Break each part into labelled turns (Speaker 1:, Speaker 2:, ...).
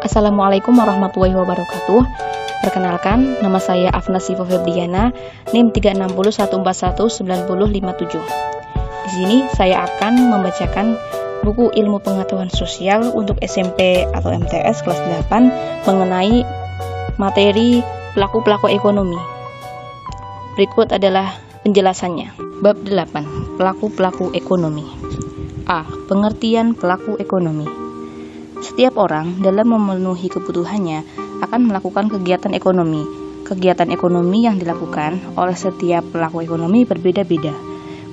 Speaker 1: Assalamualaikum warahmatullahi wabarakatuh. Perkenalkan, nama saya Afna Siva Febriana, NIM 360141957. Di sini saya akan membacakan buku ilmu pengetahuan sosial untuk SMP atau MTS kelas 8 mengenai materi pelaku-pelaku ekonomi. Berikut adalah penjelasannya. Bab 8, pelaku-pelaku ekonomi. A. Pengertian pelaku ekonomi. Setiap orang dalam memenuhi kebutuhannya akan melakukan kegiatan ekonomi. Kegiatan ekonomi yang dilakukan oleh setiap pelaku ekonomi berbeda-beda.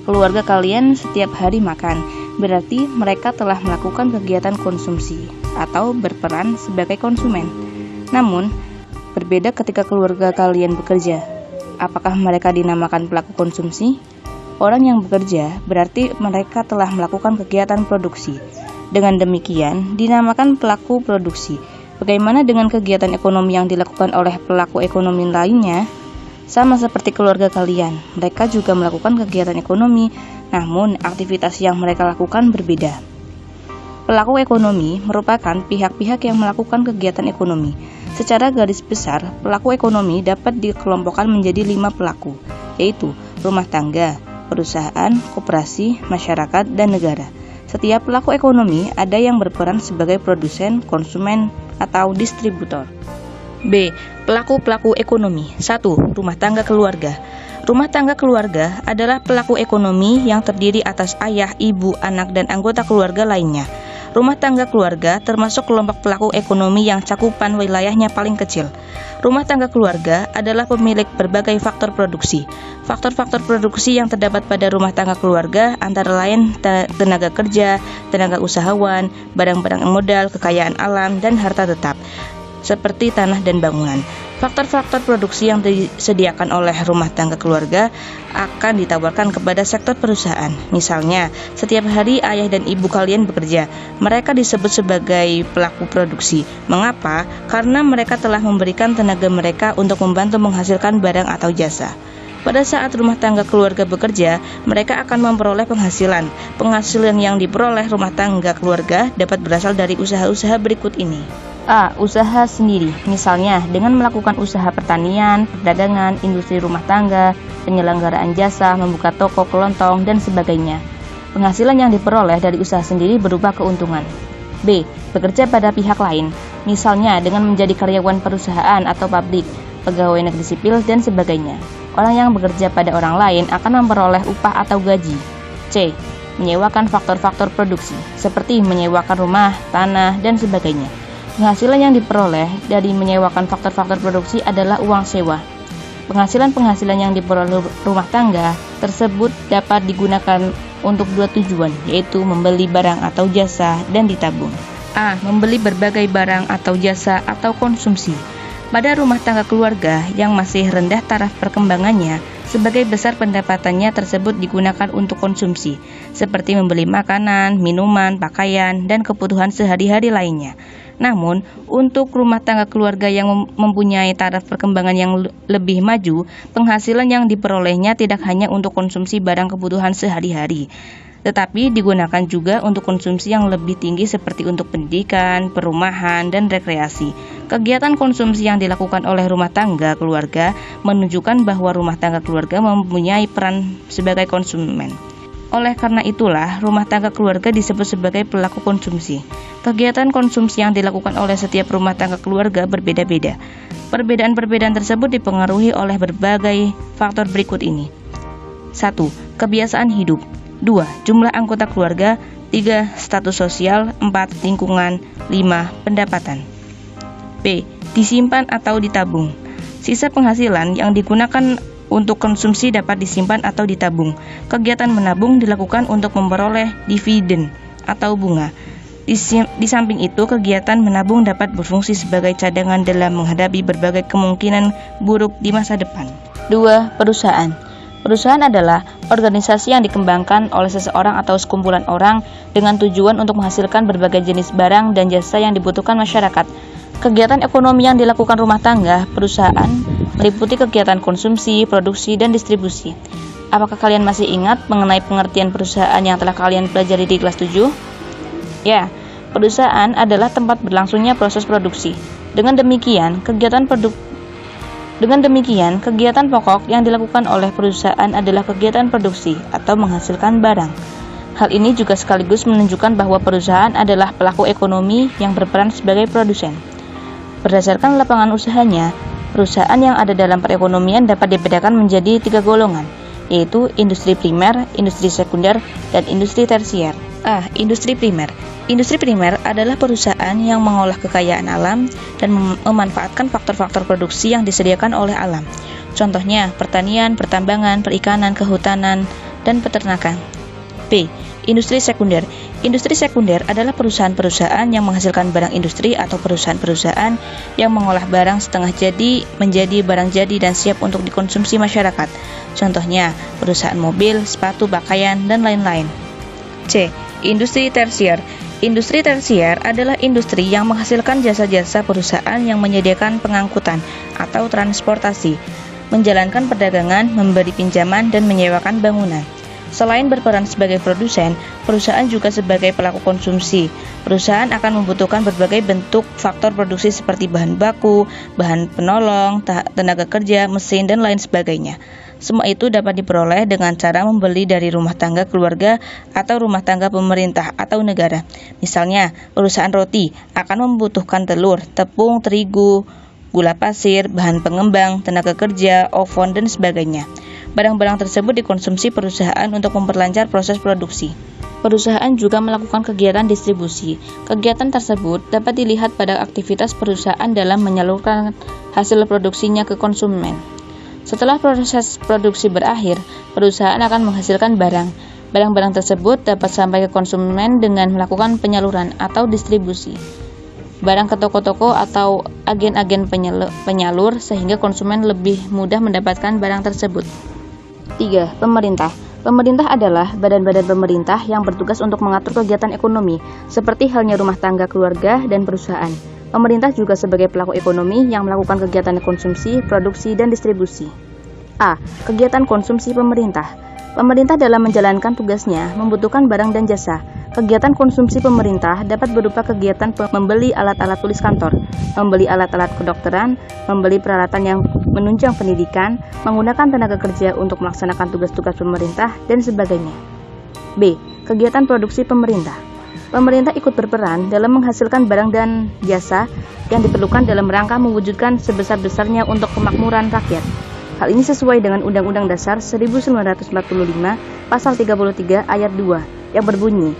Speaker 1: Keluarga kalian setiap hari makan, berarti mereka telah melakukan kegiatan konsumsi atau berperan sebagai konsumen. Namun, berbeda ketika keluarga kalian bekerja. Apakah mereka dinamakan pelaku konsumsi? Orang yang bekerja berarti mereka telah melakukan kegiatan produksi. Dengan demikian, dinamakan pelaku produksi. Bagaimana dengan kegiatan ekonomi yang dilakukan oleh pelaku ekonomi lainnya? Sama seperti keluarga kalian, mereka juga melakukan kegiatan ekonomi, namun aktivitas yang mereka lakukan berbeda. Pelaku ekonomi merupakan pihak-pihak yang melakukan kegiatan ekonomi. Secara garis besar, pelaku ekonomi dapat dikelompokkan menjadi 5 pelaku, yaitu rumah tangga, perusahaan, koperasi, masyarakat, dan negara. Setiap pelaku ekonomi ada yang berperan sebagai produsen, konsumen, atau distributor. B. Pelaku-pelaku ekonomi. 1. Rumah tangga keluarga. Rumah tangga keluarga adalah pelaku ekonomi yang terdiri atas ayah, ibu, anak, dan anggota keluarga lainnya. Rumah tangga keluarga termasuk kelompok pelaku ekonomi yang cakupan wilayahnya paling kecil. Rumah tangga keluarga adalah pemilik berbagai faktor produksi. Faktor-faktor produksi yang terdapat pada rumah tangga keluarga antara lain tenaga kerja, tenaga usahawan, barang-barang modal, kekayaan alam, dan harta tetap, seperti tanah dan bangunan. Faktor-faktor produksi yang disediakan oleh rumah tangga keluarga akan ditawarkan kepada sektor perusahaan. Misalnya, setiap hari ayah dan ibu kalian bekerja. Mereka disebut sebagai pelaku produksi. Mengapa? Karena mereka telah memberikan tenaga mereka untuk membantu menghasilkan barang atau jasa. Pada saat rumah tangga keluarga bekerja, mereka akan memperoleh penghasilan. Penghasilan yang diperoleh rumah tangga keluarga dapat berasal dari usaha-usaha berikut ini. A. Usaha sendiri, misalnya dengan melakukan usaha pertanian, perdagangan, industri rumah tangga, penyelenggaraan jasa, membuka toko, kelontong, dan sebagainya. Penghasilan yang diperoleh dari usaha sendiri berupa keuntungan. B. Bekerja pada pihak lain, misalnya dengan menjadi karyawan perusahaan atau pabrik, pegawai negeri sipil, dan sebagainya. Orang yang bekerja pada orang lain akan memperoleh upah atau gaji. C. Menyewakan faktor-faktor produksi, seperti menyewakan rumah, tanah, dan sebagainya. Penghasilan yang diperoleh dari menyewakan faktor-faktor produksi adalah uang sewa. Penghasilan-penghasilan yang diperoleh rumah tangga tersebut dapat digunakan untuk 2 tujuan, yaitu membeli barang atau jasa dan ditabung. A. Membeli berbagai barang atau jasa atau konsumsi. Pada rumah tangga keluarga yang masih rendah taraf perkembangannya, sebagai besar pendapatannya tersebut digunakan untuk konsumsi, seperti membeli makanan, minuman, pakaian, dan kebutuhan sehari-hari lainnya. Namun, untuk rumah tangga keluarga yang mempunyai taraf perkembangan yang lebih maju, penghasilan yang diperolehnya tidak hanya untuk konsumsi barang kebutuhan sehari-hari, tetapi digunakan juga untuk konsumsi yang lebih tinggi seperti untuk pendidikan, perumahan, dan rekreasi. Kegiatan konsumsi yang dilakukan oleh rumah tangga keluarga menunjukkan bahwa rumah tangga keluarga mempunyai peran sebagai konsumen. Oleh karena itulah, rumah tangga keluarga disebut sebagai pelaku konsumsi. Kegiatan konsumsi yang dilakukan oleh setiap rumah tangga keluarga berbeda-beda. Perbedaan-perbedaan tersebut dipengaruhi oleh berbagai faktor berikut ini. 1. Kebiasaan hidup. 2. Jumlah anggota keluarga. 3. Status sosial. 4. Lingkungan. 5. Pendapatan. B. Disimpan atau ditabung. Sisa penghasilan yang digunakan untuk konsumsi dapat disimpan atau ditabung. Kegiatan menabung dilakukan untuk memperoleh dividen atau bunga. Di samping itu, kegiatan menabung dapat berfungsi sebagai cadangan dalam menghadapi berbagai kemungkinan buruk di masa depan. 2. Perusahaan. Perusahaan adalah organisasi yang dikembangkan oleh seseorang atau sekumpulan orang dengan tujuan untuk menghasilkan berbagai jenis barang dan jasa yang dibutuhkan masyarakat. Kegiatan ekonomi yang dilakukan rumah tangga, perusahaan, meliputi kegiatan konsumsi, produksi, dan distribusi. Apakah kalian masih ingat mengenai pengertian perusahaan yang telah kalian pelajari di kelas 7? Ya, Perusahaan adalah tempat berlangsungnya proses produksi. Dengan demikian, kegiatan pokok yang dilakukan oleh perusahaan adalah kegiatan produksi atau menghasilkan barang. Hal ini juga sekaligus menunjukkan bahwa perusahaan adalah pelaku ekonomi yang berperan sebagai produsen. Berdasarkan lapangan usahanya, perusahaan yang ada dalam perekonomian dapat dibedakan menjadi 3 golongan, yaitu industri primer, industri sekunder, dan industri tersier. Industri primer. Industri primer adalah perusahaan yang mengolah kekayaan alam dan memanfaatkan faktor-faktor produksi yang disediakan oleh alam. Contohnya, pertanian, pertambangan, perikanan, kehutanan, dan peternakan. B. Industri sekunder. Industri sekunder adalah perusahaan-perusahaan yang menghasilkan barang industri atau perusahaan-perusahaan yang mengolah barang setengah jadi menjadi barang jadi dan siap untuk dikonsumsi masyarakat. Contohnya, perusahaan mobil, sepatu, pakaian, dan lain-lain. C. Industri tersier. Industri tersier adalah industri yang menghasilkan jasa-jasa perusahaan yang menyediakan pengangkutan atau transportasi, menjalankan perdagangan, memberi pinjaman, dan menyewakan bangunan. Selain berperan sebagai produsen, perusahaan juga sebagai pelaku konsumsi. Perusahaan akan membutuhkan berbagai bentuk faktor produksi seperti bahan baku, bahan penolong, tenaga kerja, mesin, dan lain sebagainya. Semua itu dapat diperoleh dengan cara membeli dari rumah tangga keluarga atau rumah tangga pemerintah atau negara. Misalnya, perusahaan roti akan membutuhkan telur, tepung, terigu, gula pasir, bahan pengembang, tenaga kerja, oven, dan sebagainya. Barang-barang tersebut dikonsumsi perusahaan untuk memperlancar proses produksi. Perusahaan juga melakukan kegiatan distribusi. Kegiatan tersebut dapat dilihat pada aktivitas perusahaan dalam menyalurkan hasil produksinya ke konsumen. Setelah proses produksi berakhir, perusahaan akan menghasilkan barang. Barang-barang tersebut dapat sampai ke konsumen dengan melakukan penyaluran atau distribusi barang ke toko-toko atau agen-agen penyalur sehingga konsumen lebih mudah mendapatkan barang tersebut. 3. Pemerintah. Pemerintah adalah badan-badan pemerintah yang bertugas untuk mengatur kegiatan ekonomi, seperti halnya rumah tangga, keluarga, dan perusahaan. Pemerintah juga sebagai pelaku ekonomi yang melakukan kegiatan konsumsi, produksi, dan distribusi. A. Kegiatan konsumsi pemerintah. Pemerintah dalam menjalankan tugasnya membutuhkan barang dan jasa. Kegiatan konsumsi pemerintah dapat berupa kegiatan membeli alat-alat tulis kantor, membeli alat-alat kedokteran, membeli peralatan yang menunjang pendidikan, menggunakan tenaga kerja untuk melaksanakan tugas-tugas pemerintah, dan sebagainya. B. Kegiatan produksi pemerintah. Pemerintah ikut berperan dalam menghasilkan barang dan jasa yang diperlukan dalam rangka mewujudkan sebesar-besarnya untuk kemakmuran rakyat. Hal ini sesuai dengan Undang-Undang Dasar 1945 Pasal 33 Ayat 2 yang berbunyi,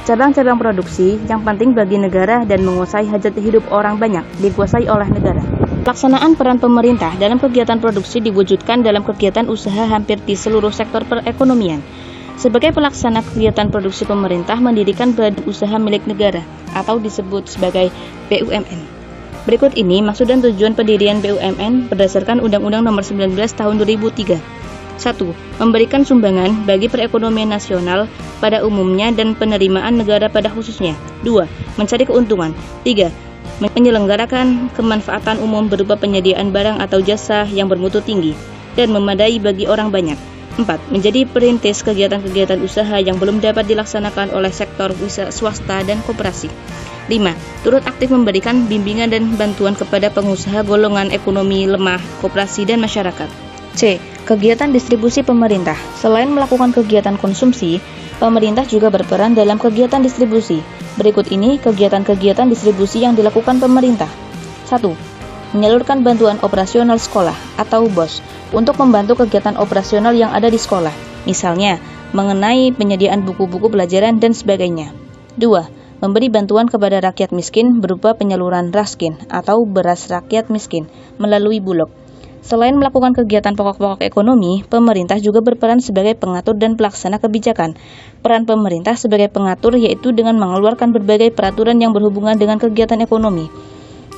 Speaker 1: cabang-cabang produksi yang penting bagi negara dan menguasai hajat hidup orang banyak dikuasai oleh negara. Pelaksanaan peran pemerintah dalam kegiatan produksi diwujudkan dalam kegiatan usaha hampir di seluruh sektor perekonomian. Sebagai pelaksana kegiatan produksi, pemerintah mendirikan badan usaha milik negara atau disebut sebagai BUMN. Berikut ini maksud dan tujuan pendirian BUMN berdasarkan Undang-Undang Nomor 19 Tahun 2003. 1. Memberikan sumbangan bagi perekonomian nasional pada umumnya dan penerimaan negara pada khususnya. 2. Mencari keuntungan. 3. Menyelenggarakan kemanfaatan umum berupa penyediaan barang atau jasa yang bermutu tinggi dan memadai bagi orang banyak. 4. Menjadi perintis kegiatan-kegiatan usaha yang belum dapat dilaksanakan oleh sektor swasta dan koperasi. 5. Turut aktif memberikan bimbingan dan bantuan kepada pengusaha golongan ekonomi lemah, koperasi, dan masyarakat. C. Kegiatan distribusi pemerintah. Selain melakukan kegiatan konsumsi, pemerintah juga berperan dalam kegiatan distribusi. Berikut ini kegiatan-kegiatan distribusi yang dilakukan pemerintah. 1. Menyalurkan bantuan operasional sekolah atau BOS untuk membantu kegiatan operasional yang ada di sekolah, misalnya mengenai penyediaan buku-buku pelajaran dan sebagainya. 2. Memberi bantuan kepada rakyat miskin berupa penyaluran raskin atau beras rakyat miskin melalui Bulog. Selain melakukan kegiatan pokok-pokok ekonomi, pemerintah juga berperan sebagai pengatur dan pelaksana kebijakan. Peran pemerintah sebagai pengatur yaitu dengan mengeluarkan berbagai peraturan yang berhubungan dengan kegiatan ekonomi.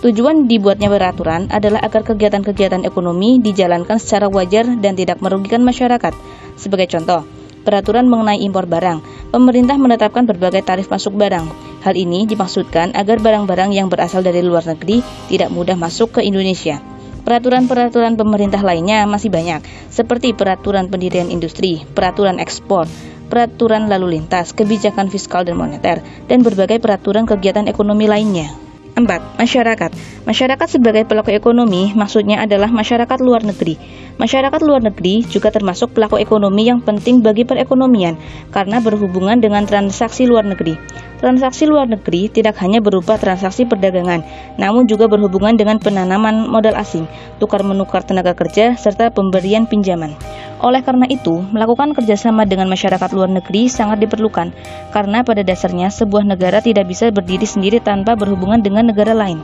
Speaker 1: Tujuan dibuatnya peraturan adalah agar kegiatan-kegiatan ekonomi dijalankan secara wajar dan tidak merugikan masyarakat. Sebagai contoh, peraturan mengenai impor barang, pemerintah menetapkan berbagai tarif masuk barang. Hal ini dimaksudkan agar barang-barang yang berasal dari luar negeri tidak mudah masuk ke Indonesia. Peraturan-peraturan pemerintah lainnya masih banyak, seperti peraturan pendirian industri, peraturan ekspor, peraturan lalu lintas, kebijakan fiskal dan moneter, dan berbagai peraturan kegiatan ekonomi lainnya. 4. Masyarakat. Masyarakat sebagai pelaku ekonomi maksudnya adalah masyarakat luar negeri. Masyarakat luar negeri juga termasuk pelaku ekonomi yang penting bagi perekonomian karena berhubungan dengan transaksi luar negeri. Transaksi luar negeri tidak hanya berupa transaksi perdagangan, namun juga berhubungan dengan penanaman modal asing, tukar-menukar tenaga kerja, serta pemberian pinjaman. Oleh karena itu, melakukan kerjasama dengan masyarakat luar negeri sangat diperlukan, karena pada dasarnya sebuah negara tidak bisa berdiri sendiri tanpa berhubungan dengan negara lain.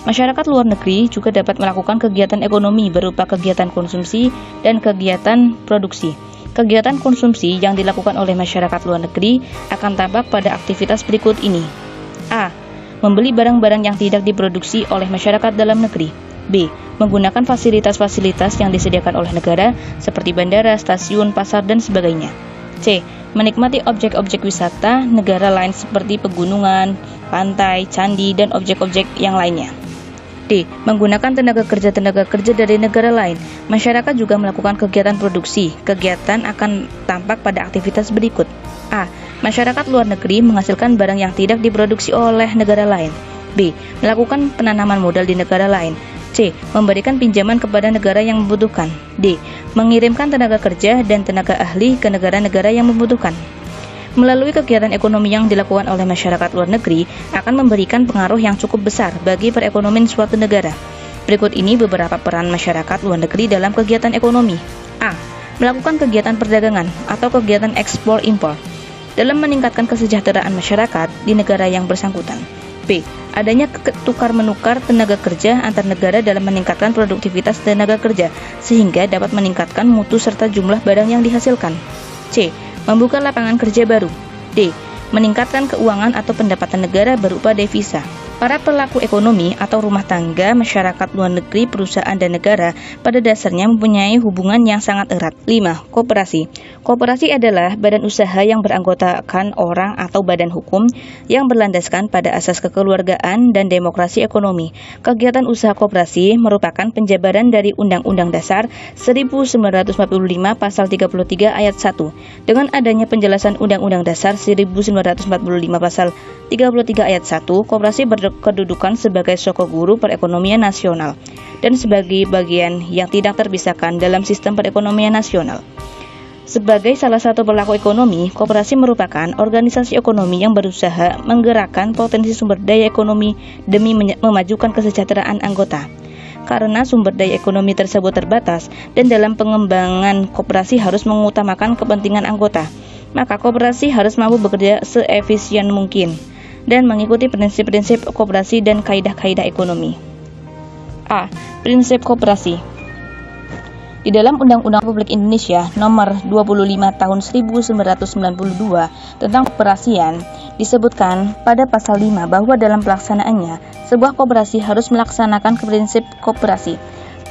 Speaker 1: Masyarakat luar negeri juga dapat melakukan kegiatan ekonomi berupa kegiatan konsumsi dan kegiatan produksi. Kegiatan konsumsi yang dilakukan oleh masyarakat luar negeri akan tampak pada aktivitas berikut ini. A. Membeli barang-barang yang tidak diproduksi oleh masyarakat dalam negeri. B. Menggunakan fasilitas-fasilitas yang disediakan oleh negara seperti bandara, stasiun, pasar, dan sebagainya. C. Menikmati objek-objek wisata negara lain seperti pegunungan, pantai, candi, dan objek-objek yang lainnya. D. Menggunakan tenaga kerja dari negara lain. Masyarakat juga melakukan kegiatan produksi. Kegiatan akan tampak pada aktivitas berikut. A. Masyarakat luar negeri menghasilkan barang yang tidak diproduksi oleh negara lain. B. Melakukan penanaman modal di negara lain. C. Memberikan pinjaman kepada negara yang membutuhkan. D. Mengirimkan tenaga kerja dan tenaga ahli ke negara-negara yang membutuhkan. Melalui kegiatan ekonomi yang dilakukan oleh masyarakat luar negeri akan memberikan pengaruh yang cukup besar bagi perekonomian suatu negara. Berikut ini beberapa peran masyarakat luar negeri dalam kegiatan ekonomi. A. Melakukan kegiatan perdagangan atau kegiatan ekspor-impor dalam meningkatkan kesejahteraan masyarakat di negara yang bersangkutan. B. Adanya tukar-menukar tenaga kerja antar negara dalam meningkatkan produktivitas tenaga kerja sehingga dapat meningkatkan mutu serta jumlah barang yang dihasilkan. C. Membuka lapangan kerja baru. D. Meningkatkan keuangan atau pendapatan negara berupa devisa. Para pelaku ekonomi atau rumah tangga, masyarakat luar negeri, perusahaan, dan negara pada dasarnya mempunyai hubungan yang sangat erat. 5. Koperasi. Koperasi adalah badan usaha yang beranggotakan orang atau badan hukum yang berlandaskan pada asas kekeluargaan dan demokrasi ekonomi. Kegiatan usaha koperasi merupakan penjabaran dari Undang-Undang Dasar 1945 Pasal 33 Ayat 1. Dengan adanya penjelasan Undang-Undang Dasar 1945 Pasal 33 Ayat 1, koperasi berkedudukan sebagai sokok guru perekonomian nasional dan sebagai bagian yang tidak terpisahkan dalam sistem perekonomian nasional. Sebagai salah satu pelaku ekonomi, koperasi merupakan organisasi ekonomi yang berusaha menggerakkan potensi sumber daya ekonomi demi memajukan kesejahteraan anggota. Karena sumber daya ekonomi tersebut terbatas dan dalam pengembangan koperasi harus mengutamakan kepentingan anggota, maka koperasi harus mampu bekerja seefisien mungkin dan mengikuti prinsip-prinsip koperasi dan kaidah-kaidah ekonomi. A. Prinsip koperasi. Di dalam Undang-Undang Republik Indonesia Nomor 25 Tahun 1992 tentang Koperasian disebutkan pada pasal 5 bahwa dalam pelaksanaannya sebuah koperasi harus melaksanakan prinsip koperasi.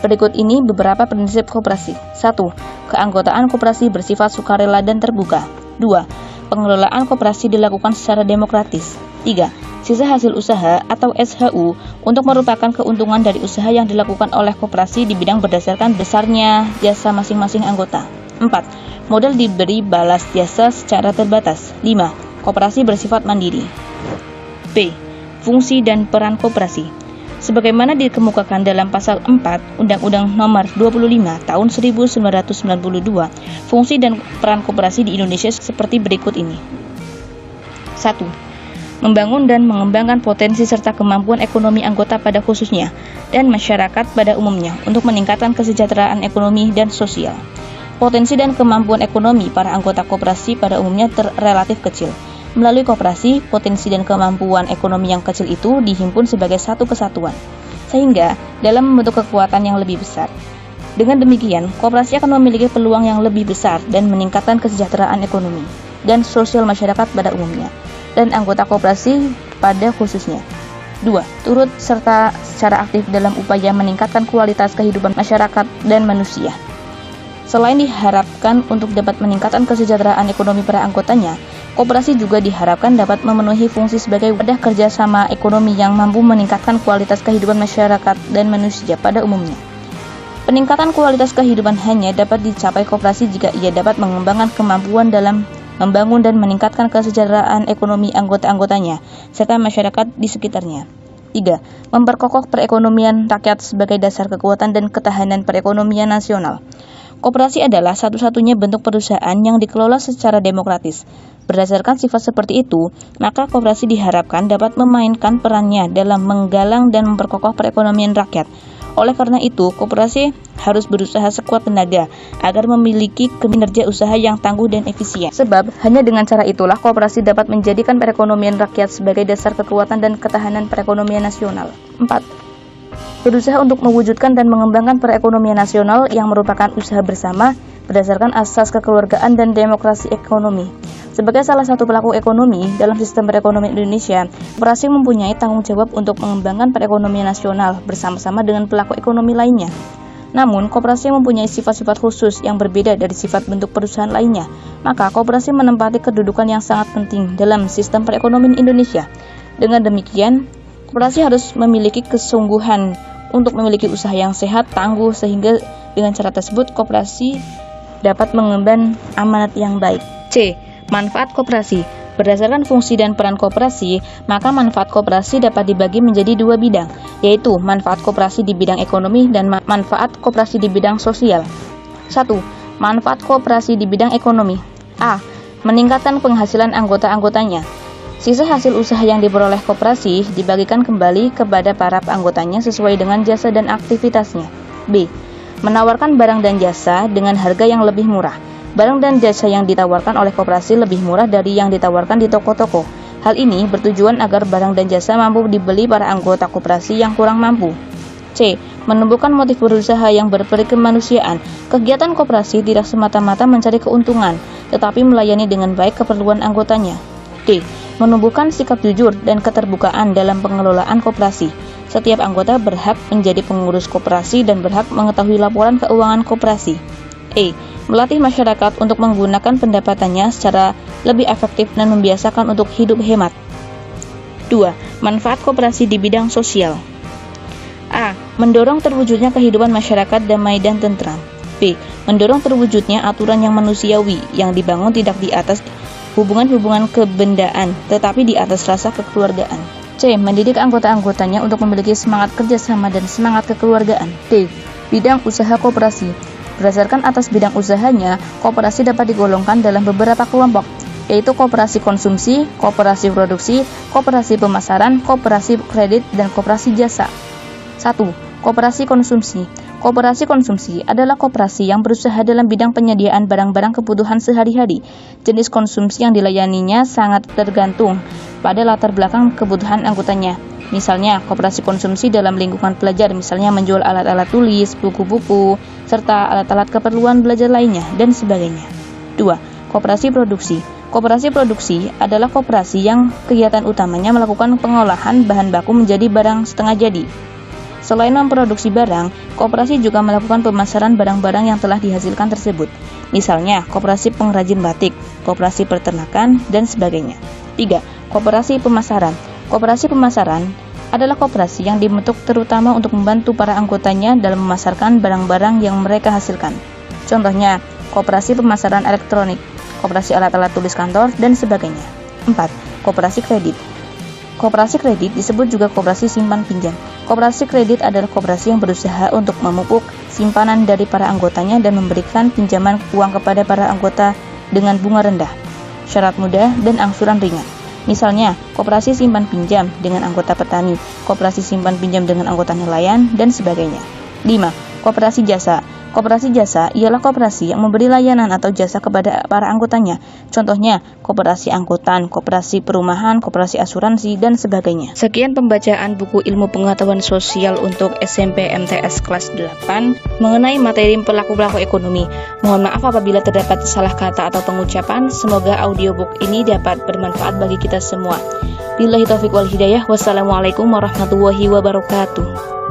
Speaker 1: Berikut ini beberapa prinsip koperasi. 1. Keanggotaan koperasi bersifat sukarela dan terbuka. 2. Pengelolaan koperasi dilakukan secara demokratis. 3. Sisa hasil usaha atau SHU untuk merupakan keuntungan dari usaha yang dilakukan oleh koperasi di bidang berdasarkan besarnya jasa masing-masing anggota. 4. Modal diberi balas jasa secara terbatas. 5. Koperasi bersifat mandiri. B. Fungsi dan peran koperasi. Sebagaimana dikemukakan dalam pasal 4 Undang-Undang Nomor 25 Tahun 1992, fungsi dan peran koperasi di Indonesia seperti berikut ini. 1. Membangun dan mengembangkan potensi serta kemampuan ekonomi anggota pada khususnya dan masyarakat pada umumnya untuk meningkatkan kesejahteraan ekonomi dan sosial. Potensi dan kemampuan ekonomi para anggota koperasi pada umumnya relatif kecil. Melalui koperasi, potensi dan kemampuan ekonomi yang kecil itu dihimpun sebagai satu kesatuan, sehingga dalam membentuk kekuatan yang lebih besar. Dengan demikian, koperasi akan memiliki peluang yang lebih besar dan meningkatkan kesejahteraan ekonomi dan sosial masyarakat pada umumnya dan anggota koperasi pada khususnya. 2. Turut serta secara aktif dalam upaya meningkatkan kualitas kehidupan masyarakat dan manusia. Selain diharapkan untuk dapat meningkatkan kesejahteraan ekonomi para anggotanya, koperasi juga diharapkan dapat memenuhi fungsi sebagai wadah kerjasama ekonomi yang mampu meningkatkan kualitas kehidupan masyarakat dan manusia pada umumnya. Peningkatan kualitas kehidupan hanya dapat dicapai koperasi jika ia dapat mengembangkan kemampuan dalam membangun dan meningkatkan kesejahteraan ekonomi anggota-anggotanya, serta masyarakat di sekitarnya. 3. Memperkokoh perekonomian rakyat sebagai dasar kekuatan dan ketahanan perekonomian nasional. Koperasi adalah satu-satunya bentuk perusahaan yang dikelola secara demokratis. Berdasarkan sifat seperti itu, maka koperasi diharapkan dapat memainkan perannya dalam menggalang dan memperkokoh perekonomian rakyat. Oleh karena itu, koperasi harus berusaha sekuat tenaga agar memiliki kinerja usaha yang tangguh dan efisien. Sebab, hanya dengan cara itulah koperasi dapat menjadikan perekonomian rakyat sebagai dasar kekuatan dan ketahanan perekonomian nasional. 4. Berusaha untuk mewujudkan dan mengembangkan perekonomian nasional yang merupakan usaha bersama berdasarkan asas kekeluargaan dan demokrasi ekonomi. Sebagai salah satu pelaku ekonomi dalam sistem perekonomian Indonesia, koperasi mempunyai tanggung jawab untuk mengembangkan perekonomian nasional bersama-sama dengan pelaku ekonomi lainnya. Namun, koperasi mempunyai sifat-sifat khusus yang berbeda dari sifat bentuk perusahaan lainnya. Maka, koperasi menempati kedudukan yang sangat penting dalam sistem perekonomian Indonesia. Dengan demikian, koperasi harus memiliki kesungguhan untuk memiliki usaha yang sehat, tangguh, sehingga dengan cara tersebut koperasi dapat mengemban amanat yang baik. C. Manfaat koperasi. Berdasarkan fungsi dan peran koperasi, maka manfaat koperasi dapat dibagi menjadi dua bidang, yaitu manfaat koperasi di bidang ekonomi dan manfaat koperasi di bidang sosial. 1. Manfaat koperasi di bidang ekonomi. A. Meningkatkan penghasilan anggota-anggotanya. Sisa hasil usaha yang diperoleh koperasi dibagikan kembali kepada para anggotanya sesuai dengan jasa dan aktivitasnya. B. Menawarkan barang dan jasa dengan harga yang lebih murah. Barang dan jasa yang ditawarkan oleh koperasi lebih murah dari yang ditawarkan di toko-toko. Hal ini bertujuan agar barang dan jasa mampu dibeli para anggota koperasi yang kurang mampu. C. Menumbuhkan motif berusaha yang berperikemanusiaan. Kegiatan koperasi tidak semata-mata mencari keuntungan, tetapi melayani dengan baik keperluan anggotanya. D. Menumbuhkan sikap jujur dan keterbukaan dalam pengelolaan koperasi. Setiap anggota berhak menjadi pengurus koperasi dan berhak mengetahui laporan keuangan koperasi. E. Melatih masyarakat untuk menggunakan pendapatannya secara lebih efektif dan membiasakan untuk hidup hemat. 2. Manfaat koperasi di bidang sosial. A. Mendorong terwujudnya kehidupan masyarakat damai dan tentram. B. Mendorong terwujudnya aturan yang manusiawi yang dibangun tidak di atas hubungan-hubungan kebendaan, tetapi di atas rasa kekeluargaan. C. Mendidik anggota-anggotanya untuk memiliki semangat kerjasama dan semangat kekeluargaan. D. Bidang usaha koperasi. Berdasarkan atas bidang usahanya, koperasi dapat digolongkan dalam beberapa kelompok, yaitu koperasi konsumsi, koperasi produksi, koperasi pemasaran, koperasi kredit, dan koperasi jasa. 1. Koperasi konsumsi. Koperasi konsumsi adalah koperasi yang berusaha dalam bidang penyediaan barang-barang kebutuhan sehari-hari. Jenis konsumsi yang dilayaninya sangat tergantung pada latar belakang kebutuhan anggotanya. Misalnya, koperasi konsumsi dalam lingkungan pelajar, misalnya menjual alat-alat tulis, buku-buku, serta alat-alat keperluan belajar lainnya, dan sebagainya. 2. Koperasi produksi. Koperasi produksi adalah koperasi yang kegiatan utamanya melakukan pengolahan bahan baku menjadi barang setengah jadi. Selain memproduksi barang, koperasi juga melakukan pemasaran barang-barang yang telah dihasilkan tersebut. Misalnya, koperasi pengrajin batik, koperasi peternakan, dan sebagainya. 3. Koperasi pemasaran. Koperasi pemasaran adalah koperasi yang dibentuk terutama untuk membantu para anggotanya dalam memasarkan barang-barang yang mereka hasilkan. Contohnya, koperasi pemasaran elektronik, koperasi alat-alat tulis kantor, dan sebagainya. 4. Koperasi kredit. Koperasi kredit disebut juga koperasi simpan pinjam. Koperasi kredit adalah koperasi yang berusaha untuk memupuk simpanan dari para anggotanya dan memberikan pinjaman uang kepada para anggota dengan bunga rendah, syarat mudah, dan angsuran ringan. Misalnya, koperasi simpan pinjam dengan anggota petani, koperasi simpan pinjam dengan anggota nelayan, dan sebagainya. 5. Koperasi jasa. Koperasi jasa ialah koperasi yang memberi layanan atau jasa kepada para anggotanya. Contohnya, koperasi angkutan, koperasi perumahan, koperasi asuransi, dan sebagainya. Sekian pembacaan buku ilmu pengetahuan sosial untuk SMP MTS kelas 8 mengenai materi pelaku-pelaku ekonomi. Mohon maaf apabila terdapat salah kata atau pengucapan. Semoga audiobook ini dapat bermanfaat bagi kita semua. Billahi taufiq wal hidayah. Wassalamualaikum warahmatullahi wabarakatuh.